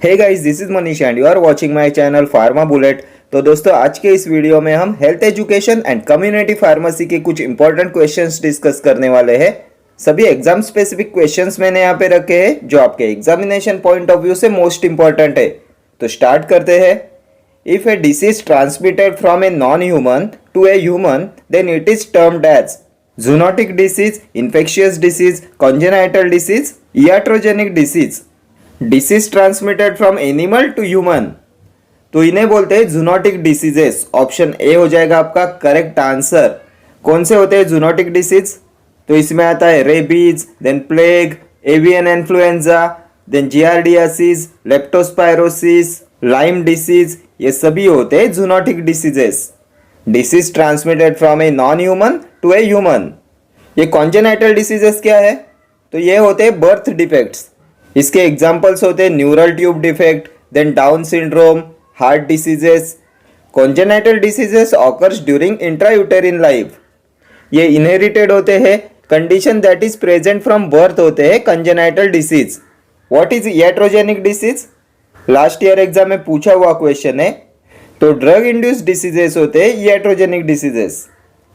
Hey guys, this is Manish and you are watching my channel Pharma Bullet. तो दोस्तों, आज के इस वीडियो में हम health education and community pharmacy के कुछ इंपॉर्टेंट क्वेश्चंस डिस्कस करने वाले हैं। सभी एग्जाम स्पेसिफिक क्वेश्चंस मैंने यहाँ पे रखे हैं जो आपके एग्जामिनेशन पॉइंट ऑफ व्यू से मोस्ट इंपॉर्टेंट है। तो स्टार्ट करते हैं। If a disease transmitted from a non human to a human then it is termed as zoonotic disease, infectious disease, congenital disease, iatrogenic disease। Disease transmitted from animal to human, तो इन्हें बोलते हैं zoonotic diseases. Option A हो जाएगा आपका correct answer. कौन से होते हैं जूनोटिक डिसीज? तो इसमें आता है rabies, then plague, avian influenza, then giardiasis, leptospirosis, Lyme disease, ये सभी होते हैं zoonotic diseases. Disease transmitted from a non human to a human. ये कॉन्जेनाइटल डिसीजेस क्या है? तो ये होते हैं बर्थ डिफेक्ट्स। इसके एग्जाम्पल्स होते हैं neural tube defect, then Down syndrome, heart diseases. Congenital diseases occurs during intrauterine life. ये इनहेरिटेड होते हैं, condition that is present from birth होते हैं congenital disease. What is iatrogenic disease? Last year exam में पूछा हुआ क्वेश्चन है। तो ड्रग इंड्यूस्ड डिसीजेस होते हैं iatrogenic diseases.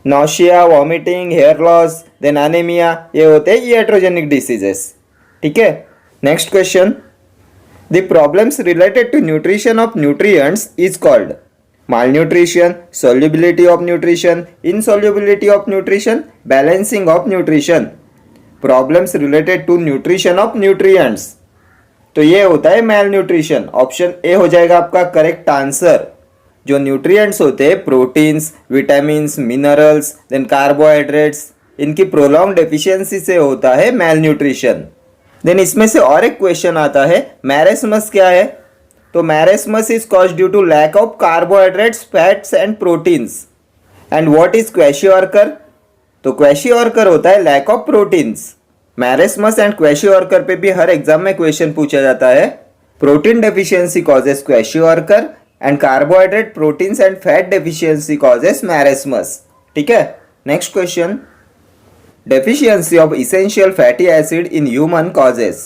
Nausea, vomiting, hair loss, then anaemia, ये होते हैं iatrogenic डिसीजेस। ठीक है, next question. The problems related to nutrition of nutrients is called malnutrition, solubility of nutrition, insolubility of nutrition, balancing of nutrition। Problems related to nutrition of nutrients, तो ये होता है mail nutrition. Option A हो जाएगा आपका correct answer. जो nutrients होते हैं proteins, vitamins, minerals, then carbohydrates, इनकी प्रोलॉन्ग डेफिशिएंसी से होता है मेल न्यूट्रिशन। देन इसमें से और एक क्वेश्चन आता है, मैरेस्मस क्या है? तो marasmus is caused due to lack of carbohydrates, fats and proteins. And what is kwashiorkor? तो क्वेशियोर्कर होता है lack of proteins. Marasmus and kwashiorkor पे भी हर एग्जाम में क्वेश्चन पूछा जाता है। Protein deficiency causes kwashiorkor and carbohydrate, proteins and fat deficiency causes marasmus. ठीक है, next question. Deficiency of essential fatty acid in human causes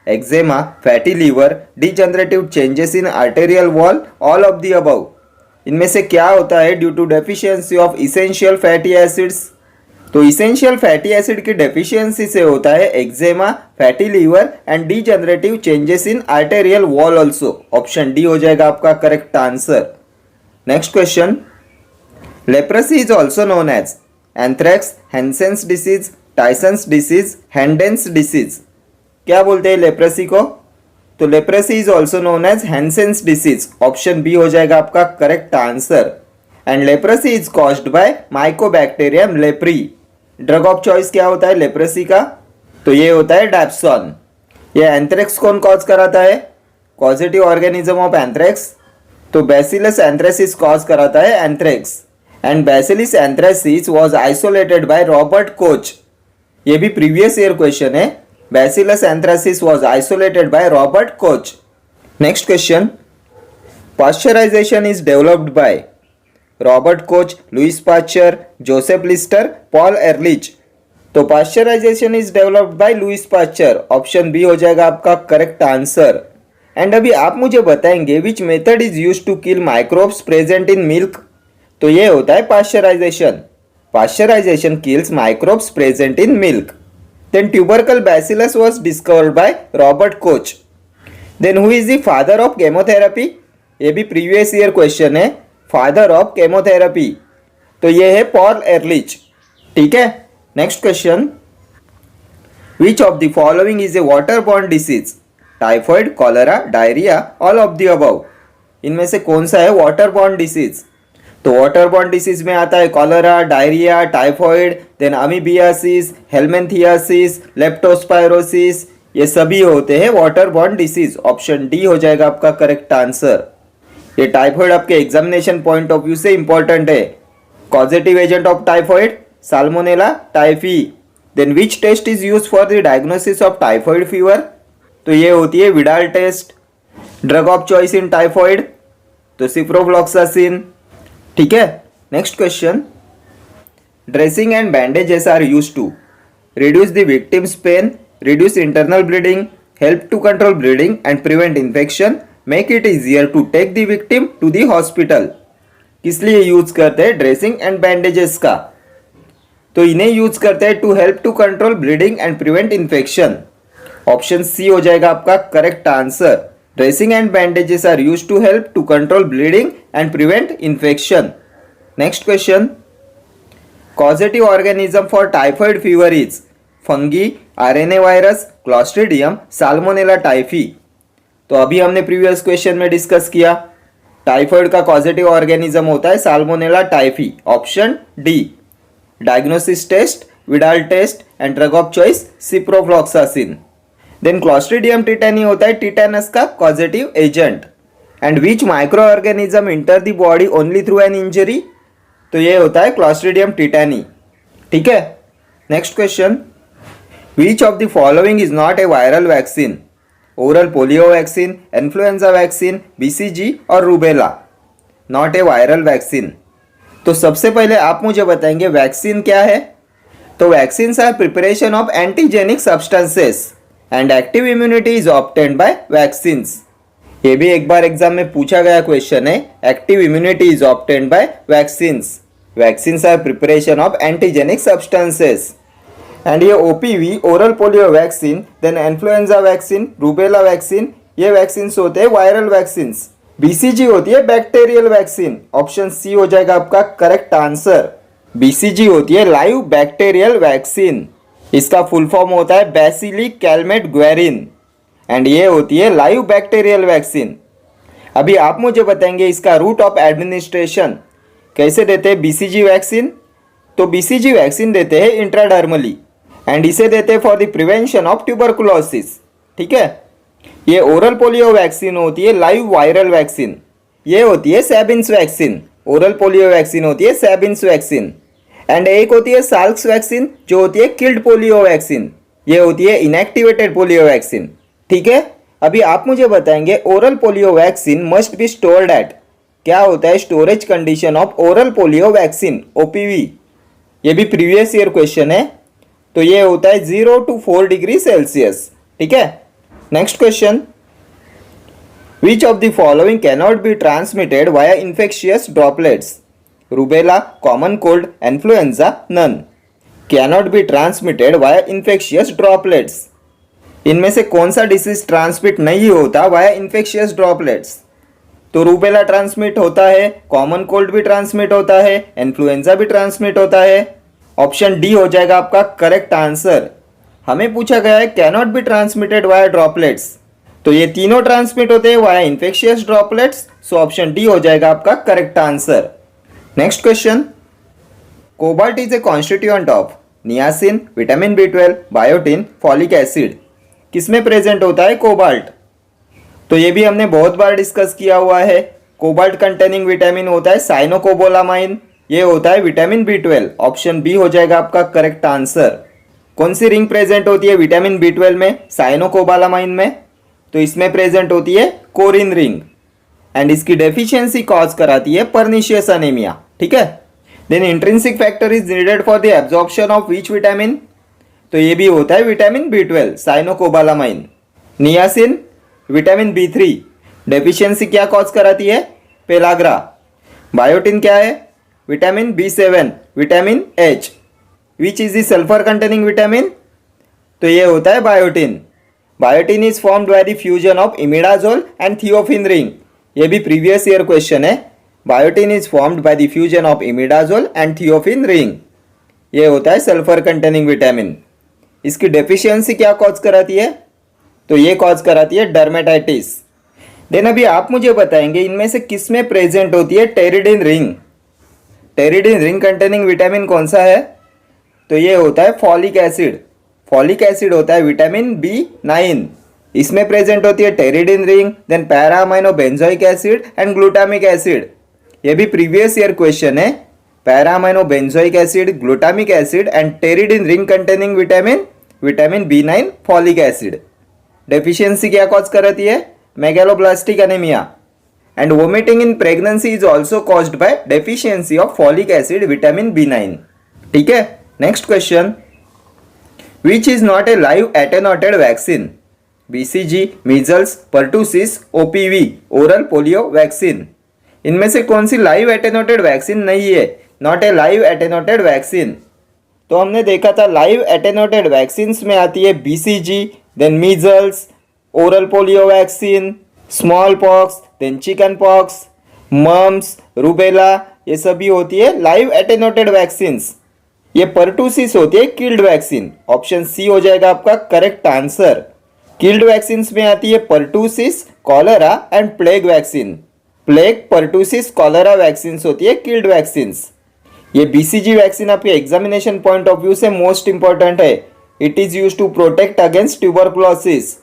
eczema, fatty liver, degenerative changes in arterial wall, all of the above। इनमें से क्या होता है due to deficiency of essential fatty acids? तो essential fatty acid की deficiency से होता है eczema, fatty liver and degenerative changes in arterial wall also. Option D हो जाएगा आपका correct answer. Next question. Leprosy is also known as anthrax, Hansen's disease, Tyson's disease, Handen's disease. क्या बोलते हैं लेप्रेसी को? तो leprosy is also known as Hansen's disease. Option B हो जाएगा आपका correct answer. And leprosy is caused by Mycobacterium leprae. Drug of choice क्या होता है लेप्रेसी का? तो ये होता है डैप्सोन। ये एंथ्रैक्स कौन कॉज कराता है? कॉजेटिव ऑर्गेनिज्म ऑफ एंथ्रैक्स, तो बैसिलस एंथ्रेसिस कॉज कराता है anthrax. And bacillus anthracis was isolated by Robert Koch. ये भी प्रीवियस ईयर क्वेश्चन है। Bacillus anthracis was isolated by Robert Koch. Next question. Pasteurization is developed by Robert Koch, Louis Pasteur, Joseph Lister, Paul Ehrlich. तो pasteurization is developed by Louis Pasteur. Option B हो जाएगा आपका correct answer. And अभी आप मुझे बताएंगे which method is used to kill microbes present in milk? तो ये होता है pasteurisation. Pasteurisation kills microbes present in milk. Then tubercle bacillus was discovered by Robert Koch. Then who is the father of chemotherapy? ये भी previous year question है। Father of chemotherapy, तो ये है पॉल एरलिच। ठीक है, next question. Which of the following is a water borne disease? Typhoid, cholera, diarrhoea, all of the above. इनमें से कौन सा है वाटर बॉर्न डिसीज? तो वाटर बॉर्न डिसीज में आता है cholera, diarrhoea, typhoid, then amoebiasis, helminthiasis, leptospirosis, ये सभी होते हैं water borne disease. Option D हो जाएगा आपका करेक्ट आंसर। ये टाइफॉइड आपके एग्जामिनेशन पॉइंट ऑफ व्यू से इंपॉर्टेंट है। Causative agent of typhoid salmonella typhi. Then which test is use for the diagnosis of typhoid fever? तो ये होती है Widal test. Drug of choice in typhoid, तो ciprofloxacin. ठीक है, next question. Dressing and bandages are used to reduce the victim's pain, reduce internal bleeding, help to control bleeding and prevent infection, make it easier to take the victim to the hospital. किस लिए use करते हैं dressing and bandages का? तो इन्हें use करते हैं to help to control bleeding and prevent infection. Option C हो जाएगा आपका correct answer. Dressing and bandages are use to help to control bleeding and prevent infection. Next question. Causative organism for typhoid fever is fungi, RNA virus, clostridium, salmonella typhi. तो अभी हमने previous question में discuss किया. Typhoid का positive organism होता है salmonella typhi. Option D. Diagnosis test, Widal test and drug of choice ciprofloxacin. Then clostridium tetani होता है टिटेनस का positive agent. And which microorganism enter the body only through an injury? तो ये होता है clostridium tetani. ठीक है. Next question. Which of the following is not a viral vaccine? Oral polio vaccine, influenza vaccine, BCG और rubella. Not a viral vaccine. तो सबसे पहले आप मुझे बताएंगे वैक्सीन क्या है. तो vaccines are preparation of antigenic substances and active immunity is obtained by vaccines. ये भी एक बार एग्जाम में पूछा गया क्वेश्चन है. Active immunity is obtained by vaccines. Vaccines are preparation of antigenic substances. And ये OPV, oral polio vaccine, then influenza vaccine, rubella vaccine, ये vaccines होते हैं वायरल वैक्सीन्स. बीसीजी होती है बैक्टीरियल वैक्सीन. ऑप्शन सी हो जाएगा आपका करेक्ट आंसर. बीसीजी होती है लाइव बैक्टीरियल वैक्सीन. इसका फुल फॉर्म होता है बैसिली कैलमेट ग्वेरिन. एंड ये होती है लाइव बैक्टीरियल वैक्सीन. अभी आप मुझे बताएंगे इसका रूट ऑफ एडमिनिस्ट्रेशन कैसे देते हैं बीसीजी वैक्सीन. तो बीसीजी वैक्सीन देते हैं इंट्राडर्मली एंड इसे देते हैं for the prevention of tuberculosis. ठीक है. ये ओरल पोलियो वैक्सीन होती है लाइव वायरल वैक्सीन. ये होती है Sabin's vaccine. Oral polio vaccine होती है सैबिन्स वैक्सीन. एंड एक होती है साल्क्स वैक्सीन जो होती है किल्ड पोलियो वैक्सीन. ये होती है इनएक्टिवेटेड पोलियो वैक्सीन. ठीक है. अभी आप मुझे बताएंगे oral polio vaccine must be stored at. क्या होता है storage condition of oral polio vaccine OPV? ये भी प्रीवियस ईयर क्वेश्चन है. तो ये होता है 0 to 4 डिग्री सेल्सियस. ठीक है. Next question. Which of the following cannot be transmitted via infectious droplets? Rubella, common cold, influenza, none. Cannot be transmitted via infectious droplets. इनमें से कौन सा डिसीज ट्रांसमिट नहीं होता वाया इन्फेक्शियस ड्रॉपलेट्स? तो rubella transmit होता है, कॉमन कोल्ड भी ट्रांसमिट होता है, इन्फ्लुएंजा भी ट्रांसमिट होता है. ऑप्शन डी हो जाएगा आपका करेक्ट आंसर. हमें पूछा गया है cannot be transmitted via droplets. तो ये तीनों ट्रांसमिट होते हैं via infectious droplets. So option D हो जाएगा आपका correct answer. Next question. Cobalt is a constituent of niacin, vitamin B12, biotin, folic acid. किसमें प्रेजेंट होता है कोबाल्ट? तो ये भी हमने बहुत बार डिस्कस किया हुआ है. कोबाल्ट कंटेनिंग विटामिन होता है साइनोकोबालामाइन. ये होता है विटामिन B12. ऑप्शन बी हो जाएगा आपका करेक्ट आंसर. कौन सी रिंग प्रेजेंट होती है विटामिन B12 में साइनोकोबालामाइन में? तो इसमें प्रेजेंट होती है कोरिन रिंग. एंड इसकी डेफिशिएंसी कॉज कराती है पर्निशियस अनीमिया. ठीक है. Then intrinsic factor is needed for the absorption of which vitamin? तो ये भी होता है vitamin B12 cyanocobalamin. Niacin, vitamin B3 deficiency क्या कॉज कराती है? पेलाग्रा. बायोटिन क्या है? Vitamin B7, vitamin H. Which is the sulphur containing vitamin? तो ये होता है biotin. Biotin is formed by the fusion of imidazole and thiophene ring. ये भी प्रीवियस ईयर क्वेश्चन है. Biotin is formed by the fusion of imidazole and thiophene ring. ये होता है सल्फर कंटेनिंग विटामिन. इसकी डेफिशिएंसी क्या कॉज कराती है? तो ये कॉज कराती है डर्मेटाइटिस. देन अभी आप मुझे बताएंगे इनमें से किस में प्रेजेंट होती है pteridine ring? टेरिडिन ring containing vitamin कौन सा है? तो ये होता है फॉलिक एसिड. फॉलिक एसिड होता है विटामिन B9. इसमें प्रेजेंट होती है pteridine ring, then para amino benzoic acid and glutamic acid. ये भी प्रीवियस ईयर क्वेश्चन है. Para amino benzoic acid, glutamic acid and pteridine ring containing vitamin B9 folic acid. Deficiency क्या cause कराती है? Megaloblastic anaemia. And vomiting in pregnancy is also caused by deficiency of folic acid vitamin B9. ठीक है. Next question. Which is not a live attenuated vaccine? BCG, measles, pertussis, OPV, oral polio vaccine. इनमें से कौन सी live attenuated vaccine नहीं है? Not a live attenuated vaccine. तो हमने देखा था लाइव एटेनोटेड वैक्सीन में आती है BCG, then measles, oral polio vaccine, small pox, then chicken pox, mumps, rubella, ये सभी होती है लाइव एटेनोटेड वैक्सीन्स। ये पर्टूसिस होती है किल्ड वैक्सीन। ऑप्शन सी हो जाएगा आपका करेक्ट आंसर। किल्ड वैक्सीन में आती है pertussis, cholera and plague vaccine. Plague, pertussis, cholera vaccine होती है किल्ड वैक्सीन। ये BCG वैक्सीन आपके एग्जामिनेशन पॉइंट ऑफ व्यू से मोस्ट इंपॉर्टेंट है। It is use to protect against tuberculosis.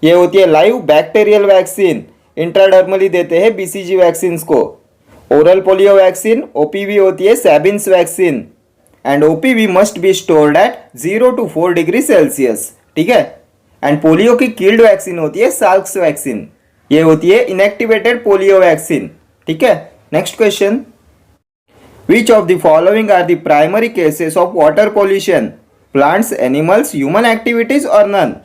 ये होती है लाइव बैक्टीरियल वैक्सीन। इंट्राडर्मली देते हैं BCG वैक्सीन को। ओरल पोलियो वैक्सीन OPV होती है Sabin's vaccine and OPV must be stored at 0 to 4 degree Celsius. ठीक है। एंड पोलियो की किल्ड वैक्सीन होती है साल्क्स वैक्सीन। ये होती है इनएक्टिवेटेड पोलियो वैक्सीन। ठीक है। Next question, which of the following are the primary cases of water pollution? Plants, animals, human activities और none?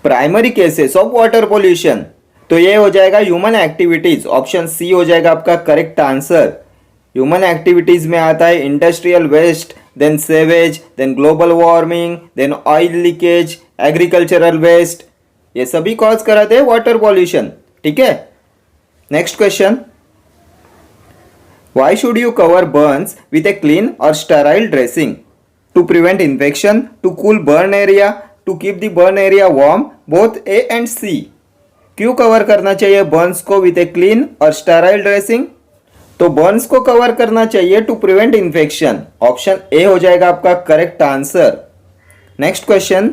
Primary cases of water pollution, तो ये हो जाएगा ह्यूमन एक्टिविटीज। ऑप्शन सी हो जाएगा आपका करेक्ट आंसर। ह्यूमन एक्टिविटीज में आता है industrial waste, then sewage, then global warming, then oil leakage, agricultural waste, ये सभी कॉज कराते हैं वाटर पॉल्यूशन। ठीक है। Next question, why should you cover burns with a clean और sterile dressing? To prevent infection, to cool burn area, to keep the burn area warm, both A and C. क्यों cover करना चाहिए burns को with a clean और sterile dressing? तो burns को cover करना चाहिए to prevent infection. Option A हो जाएगा आपका correct answer. Next question,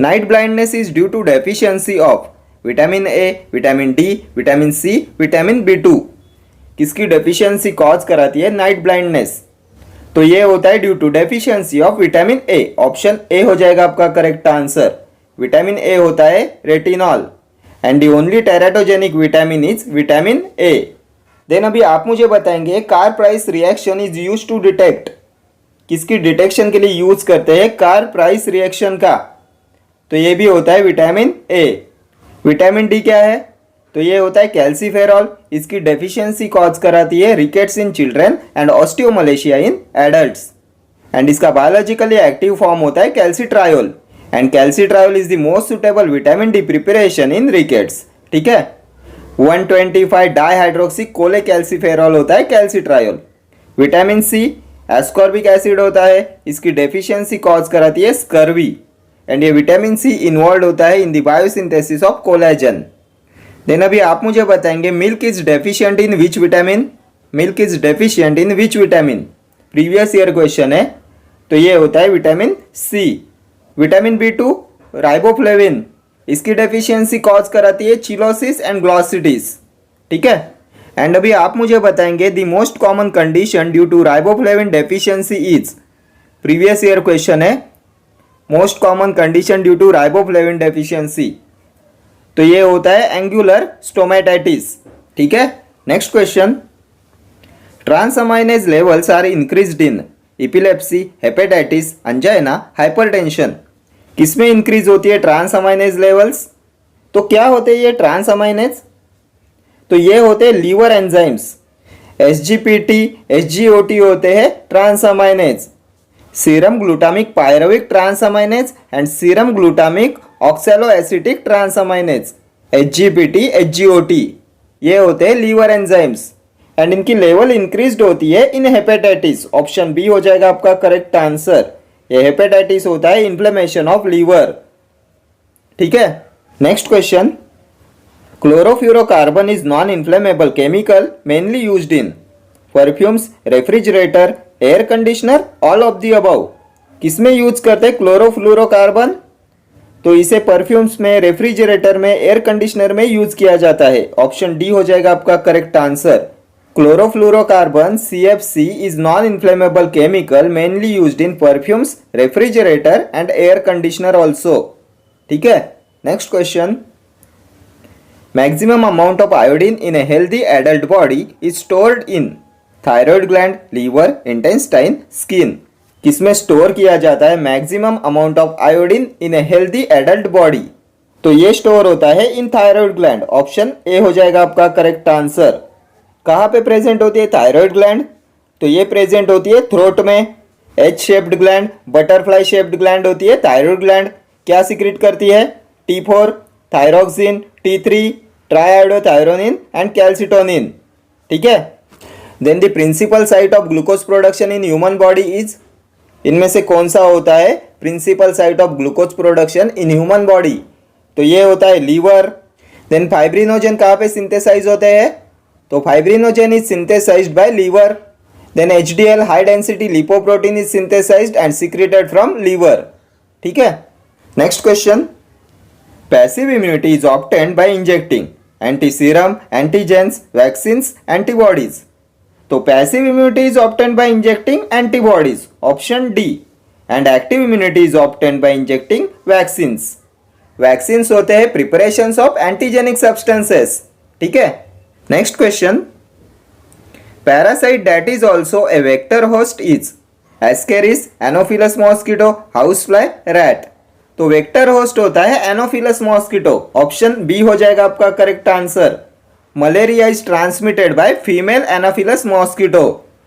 night blindness is due to deficiency of vitamin A, vitamin D, vitamin C, vitamin B2। किसकी deficiency cause कराती है नाइट ब्लाइंडनेस? तो ये होता है due to deficiency of vitamin A. Option A हो जाएगा आपका करेक्ट आंसर। विटामिन ए होता है retinol and the only teratogenic vitamin is vitamin A. Then अभी आप मुझे बताएंगे Carr Price reaction is use to detect, किसकी डिटेक्शन के लिए यूज करते हैं कार प्राइस रिएक्शन का? तो ये भी होता है विटामिन ए। विटामिन डी क्या है? तो ये होता है कैल्सीफेरॉल। इसकी डेफिशिएंसी कॉज कराती है rickets in children and osteomalacia in adults. And इसका बायोलॉजिकली एक्टिव फॉर्म होता है calcitriol and calcitriol is the most suitable vitamin D preparation in rickets. ठीक है। 125 डाइहाइड्रोक्सी कोलेकैल्सीफेरॉल होता है calcitriol. Vitamin C ascorbic acid होता है, इसकी डेफिशिएंसी कॉज कराती है स्कर्वी एंड ये विटामिन सी इन्वॉल्व होता है in the biosynthesis of collagen. Then अभी आप मुझे बताएंगे milk is deficient in which vitamin? Milk is deficient in which vitamin? Previous year question है। तो ये होता है vitamin C. Vitamin B2 riboflavin, इसकी डेफिशिएंसी कॉज कराती है चिलोसिस एंड ग्लॉसिटिस। ठीक है। एंड अभी आप मुझे बताएंगे the most common condition due to riboflavin deficiency is? Previous year question है। Most common condition due to riboflavin deficiency, तो ये होता है एंगुलर स्टोमेटाइटिस। ठीक है। Next question, transaminase levels are increased in epilepsy, hepatitis, angina, hypertension. किसमें increase होती है ट्रांसअमाइनेज लेवल्स? तो क्या होते हैं ये ट्रांसअमाइनेज? तो ये होते हैं लीवर एंजाइम्स। SGPT, SGOT होते हैं transaminase. Serum glutamic pyruvic transaminase and serum glutamic oxaloacetic transaminase. SGPT, SGOT ये होते हैं लीवर एंजाइम्स एंड इनकी लेवल इंक्रीज्ड होती है इन हेपेटाइटिस। ऑप्शन बी हो जाएगा आपका करेक्ट आंसर। ये हेपेटाइटिस होता है इन्फ्लेमेशन ऑफ लीवर। ठीक है। Next question, chlorofluorocarbon is non inflammable chemical mainly used in perfumes, refrigerator, air conditioner, all of the above. किसमें यूज करते हैं क्लोरोफ्लोरोकार्बन? तो इसे परफ्यूम्स में, रेफ्रिजरेटर में, एयर कंडीशनर में यूज किया जाता है। ऑप्शन डी हो जाएगा आपका correct answer. Chlorofluorocarbon CFC is non inflammable chemical mainly used in perfumes, refrigerator and air conditioner also. ठीक है। Next question, maximum amount of iodine in a healthy adult body is stored in thyroid gland, liver, intestine, skin. किसमें store किया जाता है maximum amount of iodine in a healthy adult body? तो ये store होता है in thyroid gland. Option A हो जाएगा आपका करेक्ट आंसर। कहाँ पे प्रेजेंट होती है थायराइड ग्लैंड? तो ये प्रेजेंट होती है थ्रोट में। H shaped gland, butterfly shaped gland होती है थायराइड ग्लैंड। क्या सीक्रेट करती है? T4, thyroxine, T3, ट्राइआयोडोथायरोनिन and calcitonin. ठीक है। Then the principal site of glucose production in human body is, इनमें से कौन सा होता है principal site of glucose production in human body? तो ये होता है लीवर। देन फाइब्रिनोजन कहाँ पे सिंथेसाइज होते हैं? तो fibrinogen is synthesized by liver. Then HDL high density lipoprotein is synthesized and secreted from liver. ठीक है। Next question, passive immunity is obtained by injecting anti serum, antigens, vaccines, antibodies. तो passive immunity is obtained by injecting antibodies, option D. And active immunity is obtained by injecting vaccines. Vaccines होते हैं preparations of antigenic substances. ठीक है। Next question, parasite that is also a vector host is ascaris, anopheles mosquito, house fly, rat. तो vector host होता है anopheles mosquito. Option B हो जाएगा आपका correct answer. Malaria is transmitted by female anopheles mosquito.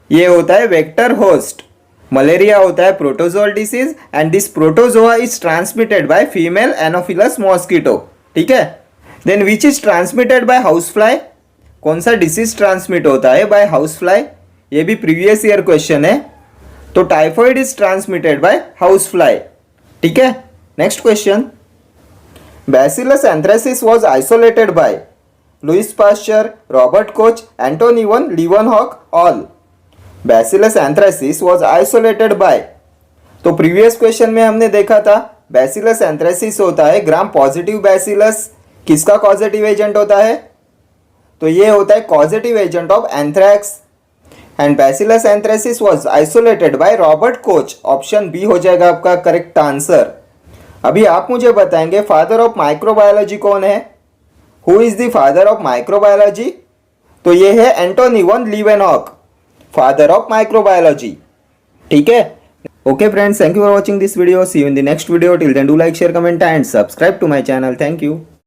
ये होता है vector host. Malaria होता है protozoal disease and this protozoa is transmitted by female anopheles mosquito. ठीक है। Then which is transmitted by house fly? कौन सा डिसीज ट्रांसमिट होता है बाय हाउस फ्लाई? ये भी प्रीवियस ईयर क्वेश्चन है। तो typhoid is transmitted by house fly. ठीक है। Next question, bacillus anthracis was isolated by Louis Pasteur, Robert Koch, Antonie van Leeuwenhoek, all. Bacillus anthracis was isolated by, तो previous question में हमने देखा था bacillus anthracis होता है ग्राम पॉजिटिव बैसिलस। किसका कॉजेटिव एजेंट होता है? तो ये होता है causative agent of anthrax. And bacillus anthracis was isolated by Robert Koch. Option B हो जाएगा आपका करेक्ट आंसर। अभी आप मुझे बताएंगे फादर ऑफ माइक्रोबायोलॉजी कौन है? Who is the father of microbiology? तो ये है Antonie van Leeuwenhoek, father of microbiology. ठीक है। Okay friends, thank you for watching this video. See you in the next video. Till then do like, share, comment and subscribe to my channel. Thank you.